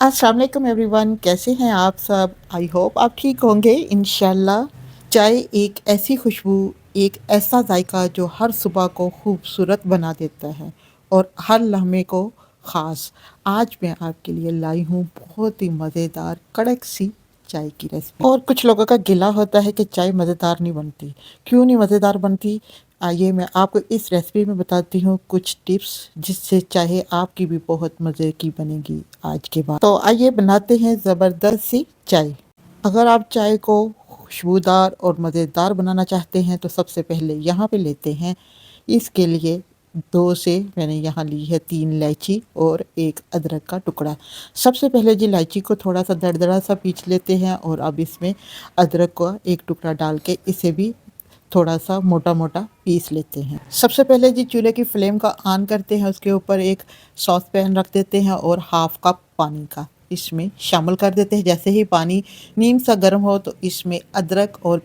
अस्सलाम वालेकुम एवरीवन, कैसे हैं आप सब? आई होप आप ठीक होंगे इंशाल्लाह। चाय एक ऐसी खुशबू, एक ऐसा जायका जो हर सुबह को खूबसूरत बना देता है और हर लम्हे को ख़ास। आज मैं आपके लिए लाई हूँ बहुत ही मज़ेदार कड़क सी चाय की रेसिपी। और कुछ लोगों का गिला होता है कि चाय मज़ेदार नहीं बनती। क्यों नहीं मज़ेदार बनती? आइए मैं आपको इस रेसिपी में बताती हूँ कुछ टिप्स, जिससे चाहे आपकी भी बहुत मज़े की बनेगी आज के बाद। तो आइए बनाते हैं ज़बरदस्त सी चाय। अगर आप चाय को खुशबूदार और मज़ेदार बनाना चाहते हैं तो सबसे पहले यहाँ पे लेते हैं, इसके लिए दो से मैंने यहाँ ली है 3 इलायची और 1 अदरक का टुकड़ा। सबसे पहले जी इलायची को थोड़ा सा दरदरा सा पीस लेते हैं और अब इसमें अदरक का 1 टुकड़ा डाल के इसे भी थोड़ा सा मोटा मोटा पीस लेते हैं। सबसे पहले जी चूल्हे की फ्लेम का ऑन करते हैं, उसके ऊपर एक सॉस पैन रख देते हैं और हाफ कप पानी का इसमें शामिल कर देते हैं। जैसे ही पानी नीम सा गर्म हो तो इसमें अदरक और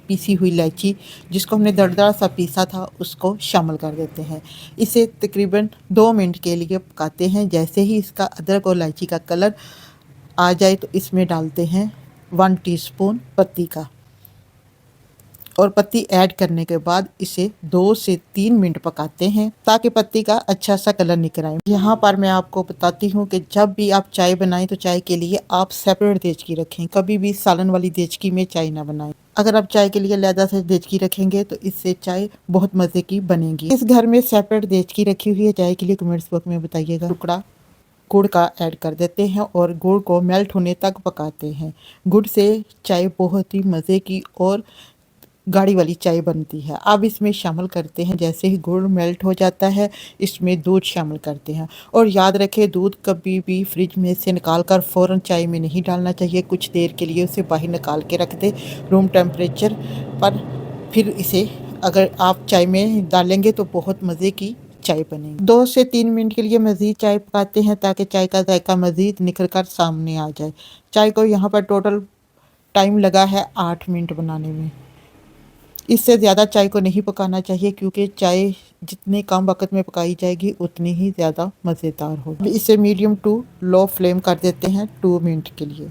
पीसी हुई इलायची, जिसको हमने दरदरा सा पीसा था, उसको शामिल कर देते हैं। इसे तकरीबन 2 मिनट के लिए पकाते हैं। जैसे ही इसका अदरक और इलायची का कलर आ जाए तो इसमें डालते हैं 1 टीस्पून पत्ती का, और पत्ती ऐड करने के बाद इसे 2 से 3 मिनट पकाते हैं ताकि पत्ती का अच्छा सा कलर निकल आए। यहाँ पर मैं आपको बताती हूँ कि जब भी आप चाय बनाएं तो चाय के लिए आप सेपरेट देचकी रखें। कभी भी सालन वाली देचकी में चाय ना बनाएं। अगर आप चाय के लिए अलग से देचकी रखेंगे तो इससे चाय बहुत मज़े की बनेगी। इस घर में सेपरेट देचकी रखी हुई है चाय के लिए, कमेंट्स बॉक्स में बताइएगा। टुकड़ा गुड़ का ऐड कर देते हैं और गुड़ को मेल्ट होने तक पकाते हैं। गुड़ से चाय बहुत ही मज़े की और गाढ़ी वाली चाय बनती है। अब इसमें शामिल करते हैं, जैसे ही गुड़ मेल्ट हो जाता है इसमें दूध शामिल करते हैं। और याद रखें, दूध कभी भी फ्रिज में से निकाल कर फ़ौरन चाय में नहीं डालना चाहिए। कुछ देर के लिए उसे बाहर निकाल के रख दें रूम टेम्परेचर पर। फिर इसे अगर आप चाय में डालेंगे तो बहुत मज़े की चाय बनेगी। 2 से 3 मिनट के लिए मज़ीद चाय पकाते हैं ताकि चाय का जायका मज़ीद निखर कर सामने आ जाए। चाय को यहाँ पर टोटल टाइम लगा है 8 मिनट बनाने में। इससे ज़्यादा चाय को नहीं पकाना चाहिए, क्योंकि चाय जितने कम वक्त में पकाई जाएगी उतनी ही ज़्यादा मज़ेदार होगी। इसे मीडियम टू लो फ्लेम कर देते हैं 2 मिनट के लिए।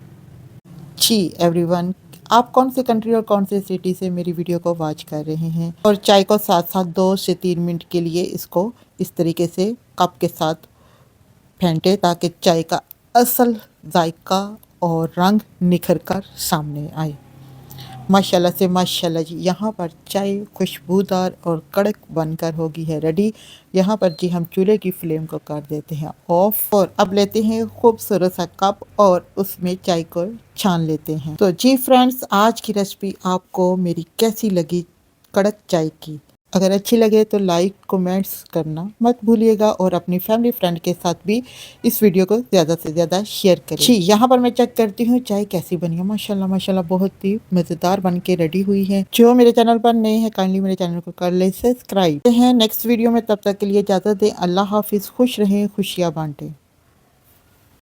जी एवरीवन, आप कौन सी कंट्री और कौन से सिटी से मेरी वीडियो को वॉच कर रहे हैं? और चाय को साथ साथ 2 से 3 मिनट के लिए इसको इस तरीके से कप के साथ फेंटे ताकि चाय का असल जायका और रंग निखर कर सामने आए। माशाल्लाह से माशाल्लाह जी, यहाँ पर चाय खुशबूदार और कड़क बनकर होगी है रेडी। यहाँ पर जी हम चूल्हे की फ्लेम को कर देते हैं ऑफ और अब लेते हैं खूबसूरत सा कप और उसमें चाय को छान लेते हैं। तो जी फ्रेंड्स, आज की रेसिपी आपको मेरी कैसी लगी कड़क चाय की? अगर अच्छी लगे तो लाइक कमेंट्स करना मत भूलिएगा और अपनी फैमिली फ्रेंड के साथ भी इस वीडियो को ज़्यादा से ज़्यादा शेयर करें। जी यहाँ पर मैं चेक करती हूँ चाय कैसी बनी है। माशाल्लाह माशाल्लाह बहुत ही मज़ेदार बन के रेडी हुई है। जो मेरे चैनल पर नए हैं काइंडली मेरे चैनल को कर ले सब्सक्राइब। नेक्स्ट वीडियो में, तब तक के लिए इजाज़त दें। अल्लाह हाफिज़। खुश रहें, खुशियाँ बांटें।